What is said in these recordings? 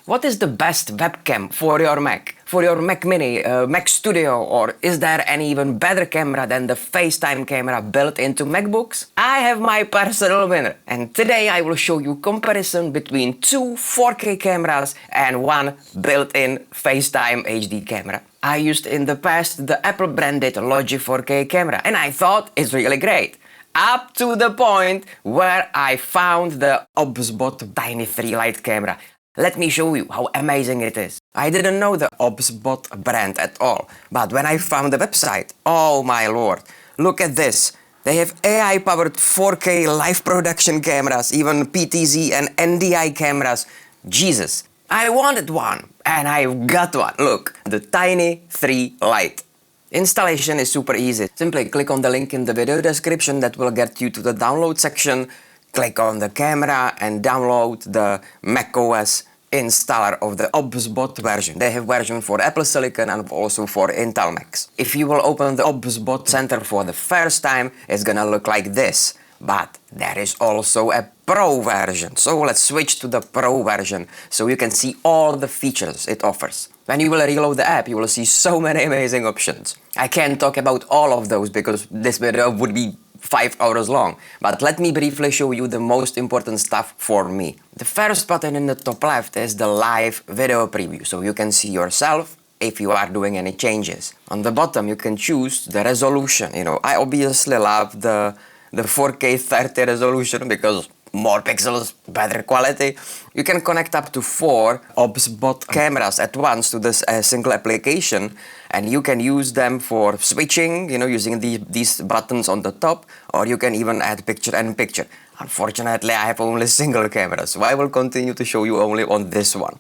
What is the best webcam for your Mac? For your Mac Mini, Mac Studio, or is there any even better camera than the FaceTime camera built into MacBooks? I have my personal winner, and today I will show you comparison between two 4K cameras and one built-in FaceTime HD camera. I used in the past the Apple branded Logi 4K camera, and I thought it's really great. Up to the point where I found the OBSBOT Tiny 3 Lite camera. Let me show you how amazing it is. I didn't know the OBSBOT brand at all, but when I found the website, oh my lord, look at this. They have AI-powered 4K live production cameras, even PTZ and NDI cameras. Jesus, I wanted one, and I've got one. Look, the Tiny 3 Lite. Installation is super easy. Simply click on the link in the video description that will get you to the download section. Click on the camera and download the macOS installer of the OBSBOT version. They have version for Apple Silicon and also for Intel Macs. If you will open the OBSBOT Center for the first time, it's gonna look like this. But there is also a Pro version. So let's switch to the Pro version so you can see all the features it offers. When you will reload the app, you will see so many amazing options. I can't talk about all of those because this video would be 5 hours long, but let me briefly show you the most important stuff for me. The first button in the top left is the live video preview, so you can see yourself if you are doing any changes. On the bottom you can choose the resolution. I obviously love the 4K 30 resolution because more pixels, better quality. You can connect up to 4 OBSBOT cameras at once to this single application, and you can use them for switching, using these buttons on the top, or you can even add picture-in-picture. Unfortunately, I have only single camera, so I will continue to show you only on this one.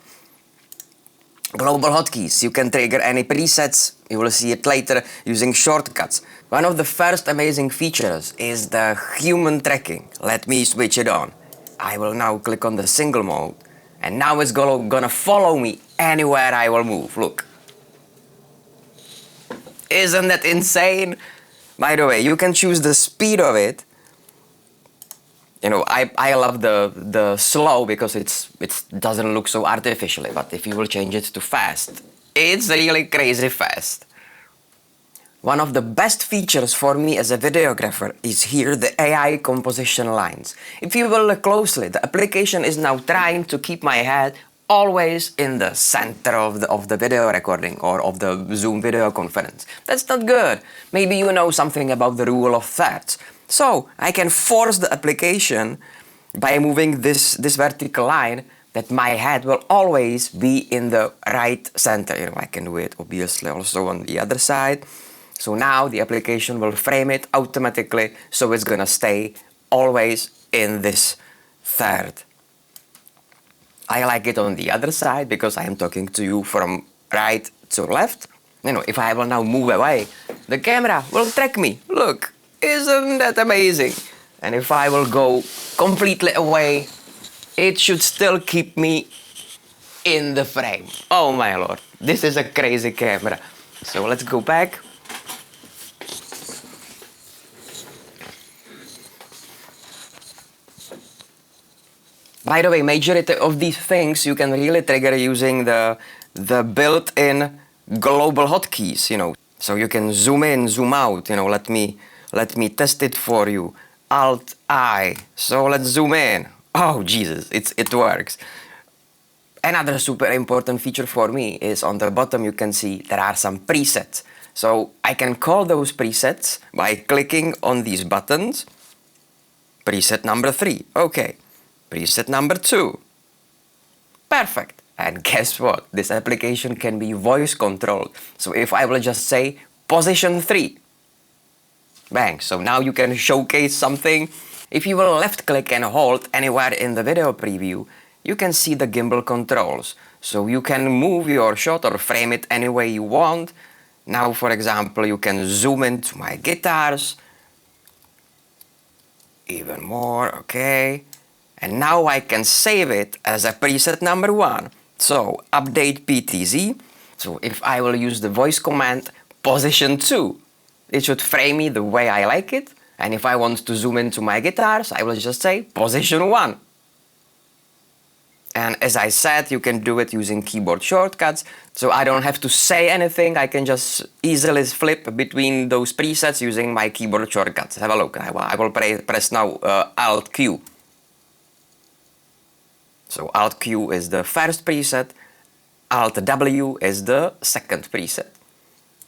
Global hotkeys. You can trigger any presets. You will see it later using shortcuts. One of the first amazing features is the human tracking. Let me switch it on. I will now click on the single mode, and now it's gonna follow me anywhere I will move. Look. Isn't that insane? By the way, you can choose the speed of it. I love the slow because it doesn't look so artificially, but if you will change it to fast, it's really crazy fast. One of the best features for me as a videographer is here the AI composition lines. If you will look closely, the application is now trying to keep my head always in the center of the video recording or of the Zoom video conference. That's not good. Maybe you know something about the rule of thirds. So I can force the application by moving this vertical line that my head will always be in the right center. I can do it obviously also on the other side. So now the application will frame it automatically, so it's gonna stay always in this third. I like it on the other side because I am talking to you from right to left. If I will now move away, the camera will track me. Look. Isn't that amazing? And if I will go completely away, it should still keep me in the frame. Oh my lord, this is a crazy camera. So let's go back. By the way, majority of these things you can really trigger using the built-in global hotkeys, So you can zoom in, zoom out, Let me test it for you. Alt-I. So let's zoom in. Oh, Jesus, it works. Another super important feature for me is on the bottom you can see there are some presets. So I can call those presets by clicking on these buttons. Preset number 3. Okay. Preset number 2. Perfect. And guess what? This application can be voice controlled. So if I will just say position 3. Bang, so now you can showcase something. If you will left click and hold anywhere in the video preview, you can see the gimbal controls. So you can move your shot or frame it any way you want. Now, for example, you can zoom into my guitars. Even more, okay. And now I can save it as a preset number 1. So update PTZ. So if I will use the voice command position 2, it should frame me the way I like it. And if I want to zoom into my guitars, I will just say position 1. And as I said, you can do it using keyboard shortcuts, so I don't have to say anything. I can just easily flip between those presets using my keyboard shortcuts. Have a look. I will press now Alt-Q. So Alt-Q is the first preset, Alt-W is the second preset.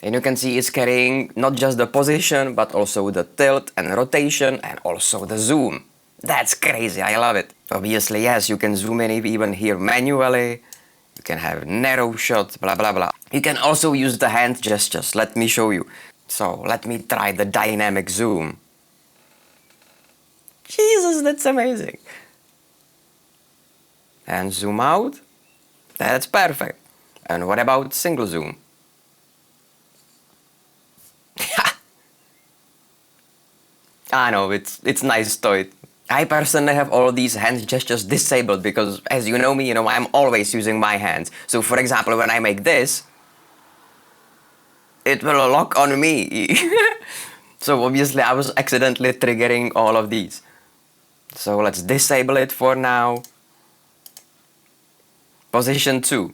And you can see it's carrying not just the position, but also the tilt and rotation and also the zoom. That's crazy, I love it. Obviously, yes, you can zoom in even here manually. You can have narrow shot, blah, blah, blah. You can also use the hand gestures. Let me show you. So let me try the dynamic zoom. Jesus, that's amazing. And zoom out. That's perfect. And what about single zoom? I know, it's nice toy. I personally have all these hand gestures disabled because, as you know me, I'm always using my hands. So for example, when I make this, it will lock on me. So obviously I was accidentally triggering all of these. So let's disable it for now. Position 2.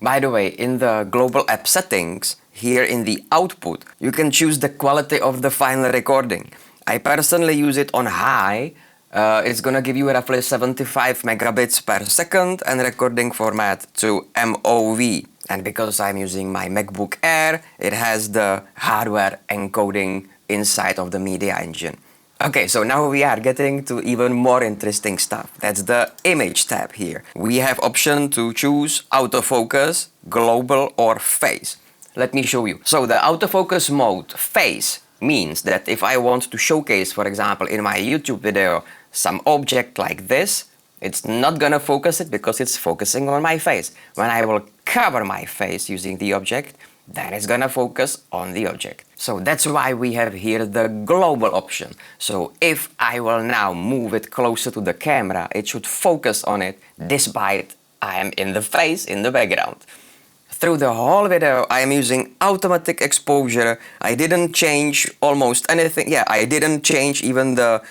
By the way, in the global app settings, here in the output, you can choose the quality of the final recording. I personally use it on high. It's gonna give you roughly 75 megabits per second and recording format to MOV. And because I'm using my MacBook Air, it has the hardware encoding inside of the media engine. Okay, so now we are getting to even more interesting stuff. That's the image tab here. We have option to choose autofocus, global or phase. Let me show you. So the autofocus mode, phase, means that if I want to showcase, for example, in my YouTube video, some object like this, it's not gonna focus it because it's focusing on my face. When I will cover my face using the object, then it's gonna focus on the object. So that's why we have here the global option. So if I will now move it closer to the camera, it should focus on it despite I am in the face in the background. Through the whole video, I am using automatic exposure. I didn't change almost anything. Yeah, I didn't change even the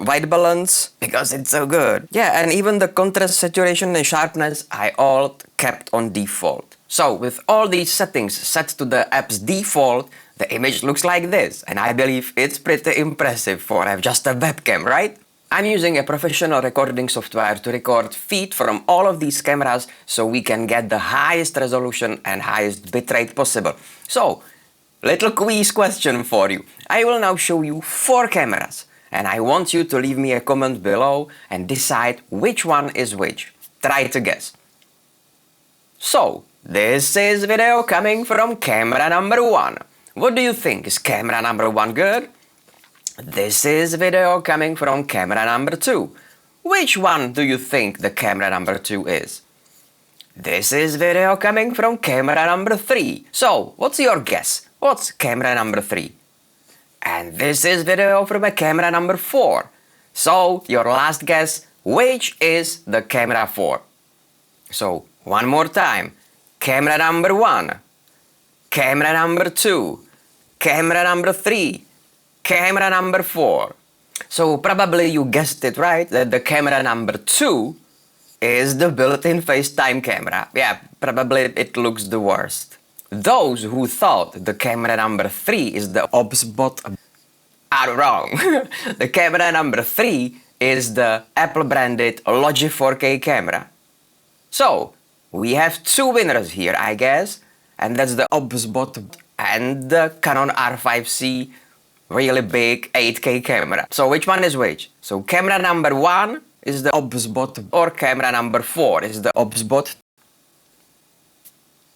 white balance because it's so good. Yeah, and even the contrast, saturation and sharpness, I all kept on default. So with all these settings set to the app's default, the image looks like this. And I believe it's pretty impressive for just a webcam, right? I'm using a professional recording software to record feed from all of these cameras so we can get the highest resolution and highest bitrate possible. So, little quiz question for you. I will now show you 4 cameras and I want you to leave me a comment below and decide which one is which. Try to guess. So, this is video coming from camera number 1. What do you think? Is camera number 1 good? This is video coming from camera number 2. Which one do you think the camera number 2 is? This is video coming from camera number 3. So, what's your guess? What's camera number 3? And this is video from a camera number 4. So, your last guess, which is the camera 4? So, one more time. Camera number 1. Camera number 2. Camera number 3. Camera number 4. So probably you guessed it right, that the camera number 2 is the built-in FaceTime camera. Yeah, probably it looks the worst. Those who thought the camera number 3 is the OBSBOT are wrong. The camera number 3 is the Apple-branded Logi 4K camera. So, we have 2 winners here, I guess, and that's the OBSBOT and the Canon R5C really big 8K camera. So which one is which? So camera number 1 is the OBSBOT or camera number 4 is the OBSBOT.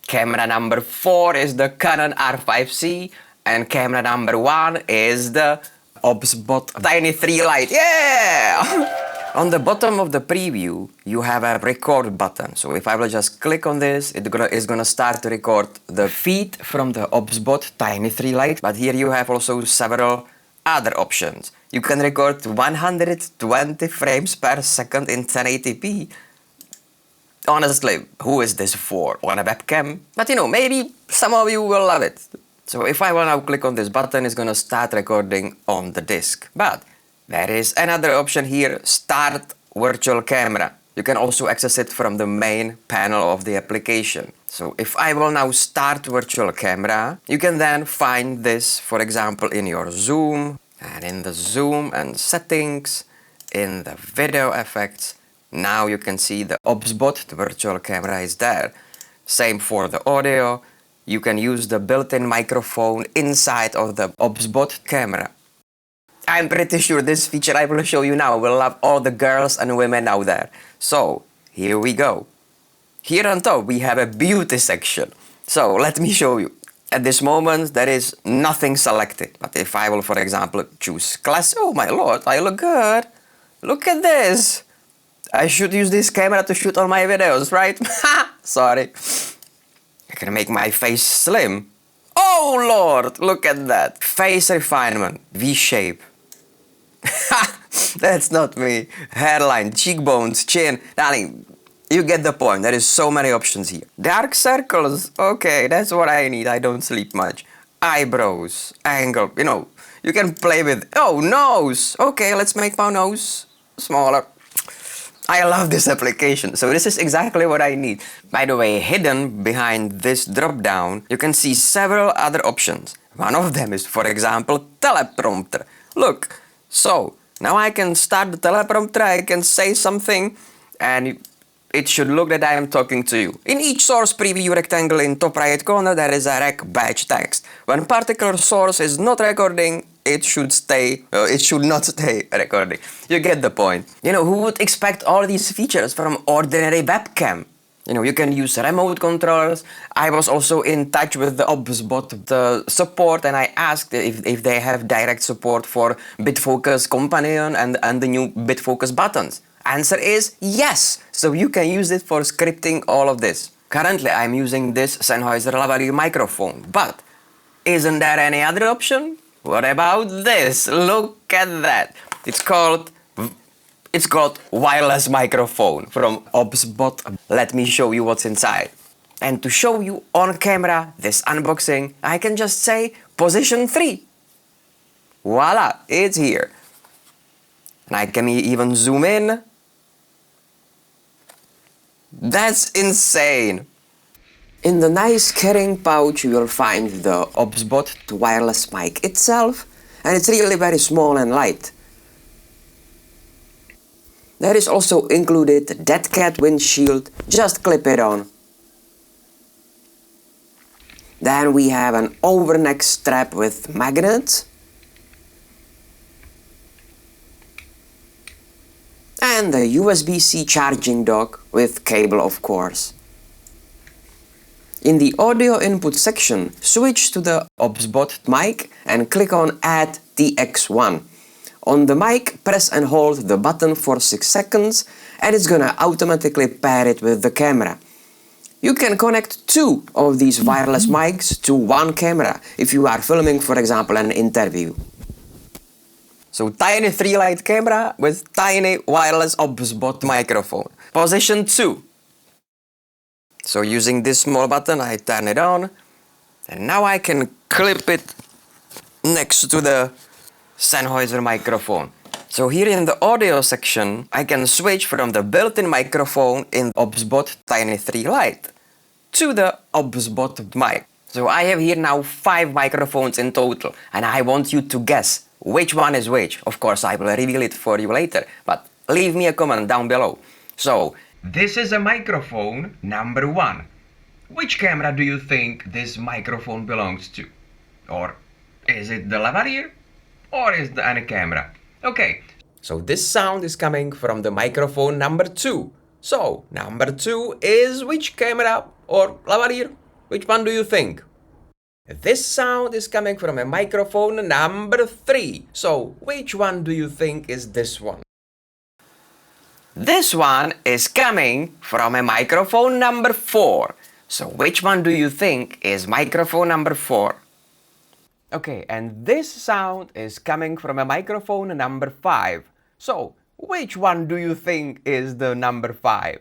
Camera number 4 is the Canon R5C and camera number 1 is the OBSBOT Tiny 3 Lite. Yeah! On the bottom of the preview, you have a record button. So if I will just click on this, it's gonna start to record the feed from the OBSBOT Tiny 3 Lite. But here you have also several other options. You can record 120 frames per second in 1080p. Honestly, who is this for? On a webcam? But maybe some of you will love it. So if I will now click on this button, it's gonna start recording on the disk. But there is another option here, start virtual camera. You can also access it from the main panel of the application. So if I will now start virtual camera, you can then find this, for example, in your zoom, and in the zoom and settings, in the video effects. Now you can see the OBSBOT, the virtual camera, is there. Same for the audio. You can use the built-in microphone inside of the OBSBOT camera. I'm pretty sure this feature I will show you now will love all the girls and women out there. So, here we go. Here on top we have a beauty section. So, let me show you. At this moment there is nothing selected. But if I will, for example, choose class... Oh my lord, I look good. Look at this. I should use this camera to shoot all my videos, right? Sorry. I can make my face slim. Oh lord, look at that. Face refinement, V-shape. That's not me. Hairline, cheekbones, chin. Darling, you get the point. There is so many options here. Dark circles. Okay, that's what I need. I don't sleep much. Eyebrows, angle. You know, you can play with... Oh, nose. Okay, let's make my nose smaller. I love this application. So this is exactly what I need. By the way, hidden behind this drop-down, you can see several other options. One of them is, for example, Teleprompter. Look. So, now I can start the teleprompter, I can say something, and it should look that I am talking to you. In each source preview rectangle in top right corner, there is a rec badge text. When particular source is not recording, it should not stay recording. You get the point. You know, who would expect all these features from ordinary webcam? You know, you can use remote controllers. I was also in touch with the OBSBOT the support, and I asked if they have direct support for BitFocus Companion and the new BitFocus buttons. Answer is yes. So you can use it for scripting all of this. Currently, I'm using this Sennheiser lavalier microphone, but isn't there any other option? What about this? Look at that. It's called wireless microphone from OBSBOT. Let me show you what's inside. And to show you on camera this unboxing, I can just say position 3. Voila, it's here. And I can even zoom in. That's insane. In the nice carrying pouch you will find the OBSBOT wireless mic itself, and it's really very small and light. There is also included the dead cat windshield, just clip it on. Then we have an overneck strap with magnets. And a USB-C charging dock with cable, of course. In the audio input section, switch to the OBSBOT mic and click on Add TX1. On the mic, press and hold the button for 6 seconds and it's gonna automatically pair it with the camera. You can connect 2 of these wireless mics to one camera if you are filming, for example, an interview. So tiny 3 Lite camera with tiny wireless OBSBOT microphone. Position 2. So using this small button, I turn it on and now I can clip it next to the Sennheiser microphone. So here in the audio section, I can switch from the built-in microphone in OBSBOT Tiny 3 Lite to the OBSBOT mic. So I have here now 5 microphones in total, and I want you to guess which one is which. Of course, I will reveal it for you later, but leave me a comment down below. So, this is a microphone number 1. Which camera do you think this microphone belongs to? Or is it the lavalier? Or is it any camera? Okay, so this sound is coming from the microphone number 2. So, number 2 is which camera or lavalier? Which one do you think? This sound is coming from a microphone number 3. So, which one do you think is this one? This one is coming from a microphone number 4. So, which one do you think is microphone number 4? Okay, and this sound is coming from a microphone number 5. So, which one do you think is the number 5?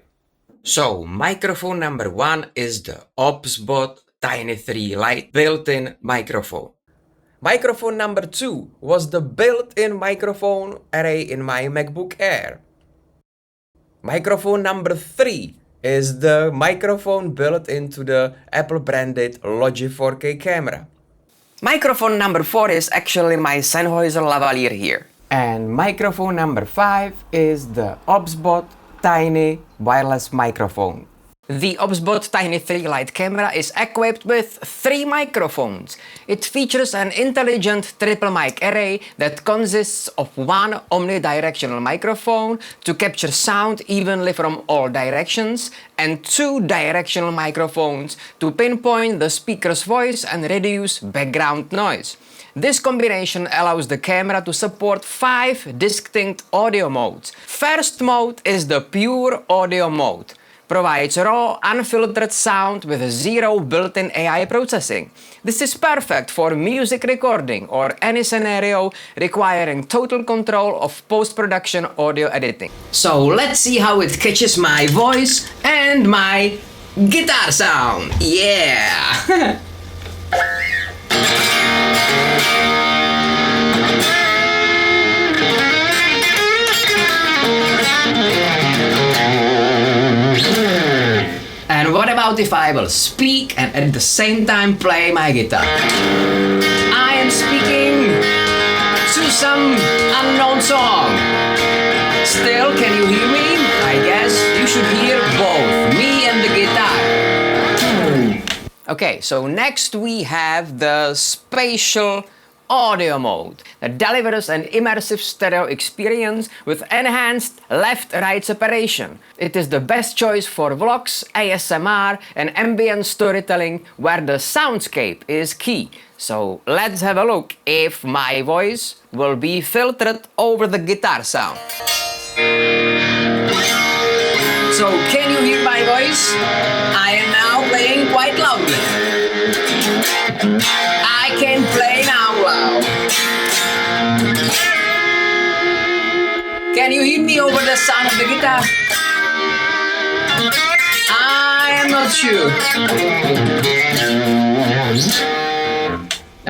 So, microphone number 1 is the OBSBOT Tiny 3 Lite built-in microphone. Microphone number 2 was the built-in microphone array in my MacBook Air. Microphone number 3 is the microphone built into the Apple branded Logi 4K camera. Microphone number 4 is actually my Sennheiser lavalier here. And microphone number 5 is the OBSBOT Tiny wireless microphone. The OBSBOT Tiny 3 Lite camera is equipped with 3 microphones. It features an intelligent triple mic array that consists of 1 omnidirectional microphone to capture sound evenly from all directions and 2 directional microphones to pinpoint the speaker's voice and reduce background noise. This combination allows the camera to support 5 distinct audio modes. First mode is the pure audio mode. Provides raw, unfiltered sound with 0 built-in AI processing. This is perfect for music recording or any scenario requiring total control of post-production audio editing. So let's see how it catches my voice and my guitar sound. Yeah! And what about if I will speak and at the same time play my guitar? I am speaking to some unknown song. Still, can you hear me? I guess you should hear both, me and the guitar. Okay, so next we have the Spatial audio mode that delivers an immersive stereo experience with enhanced left-right separation. It is the best choice for vlogs, ASMR and ambient storytelling where the soundscape is key. So let's have a look if my voice will be filtered over the guitar sound. So can you hear my voice? I am now playing quite loudly. I can play now loud. Can you hear me over the sound of the guitar? I am not sure.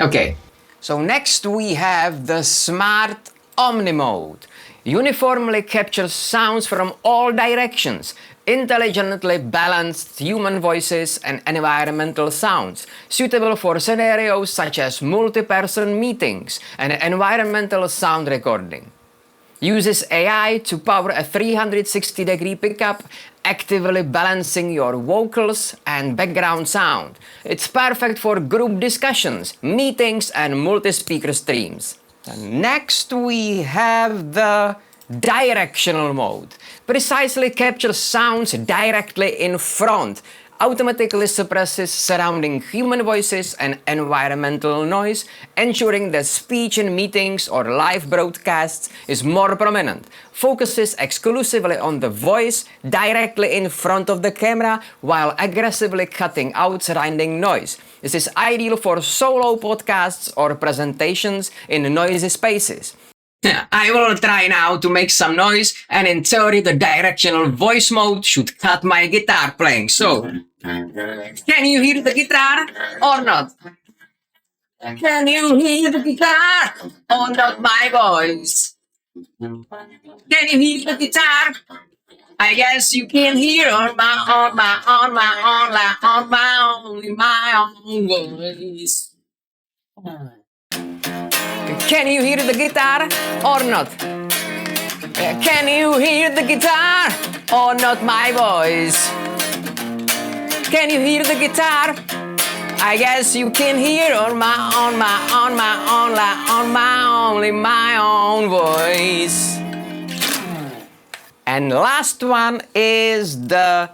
Okay, so next we have the Smart Omni mode. Uniformly captures sounds from all directions, intelligently balanced human voices and environmental sounds, suitable for scenarios such as multi-person meetings and environmental sound recording. Uses AI to power a 360-degree pickup, actively balancing your vocals and background sound. It's perfect for group discussions, meetings and multi-speaker streams. And next we have the directional mode. Precisely captures sounds directly in front. Automatically suppresses surrounding human voices and environmental noise, ensuring that speech in meetings or live broadcasts is more prominent. Focuses exclusively on the voice directly in front of the camera while aggressively cutting out surrounding noise. This is ideal for solo podcasts or presentations in noisy spaces. I will try now to make some noise, and in theory the directional voice mode should cut my guitar playing. So, can you hear the guitar or not? Can you hear the guitar or not my voice? Can you hear the guitar? I guess you can hear on my own voice. Can you hear the guitar or not? Can you hear the guitar or not my voice? Can you hear the guitar? I guess you can hear on my own voice. And last one is the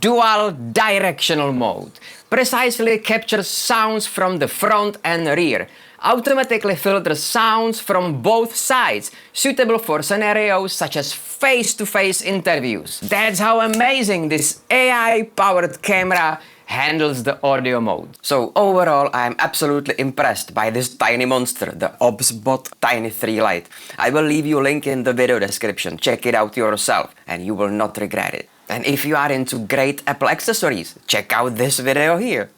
dual directional mode. Precisely captures sounds from the front and rear. Automatically filters sounds from both sides, suitable for scenarios such as face-to-face interviews. That's how amazing this AI-powered camera handles the audio mode. So overall, I'm absolutely impressed by this tiny monster, the OBSBOT Tiny 3 Lite. I will leave you a link in the video description. Check it out yourself and you will not regret it. And if you are into great Apple accessories, check out this video here.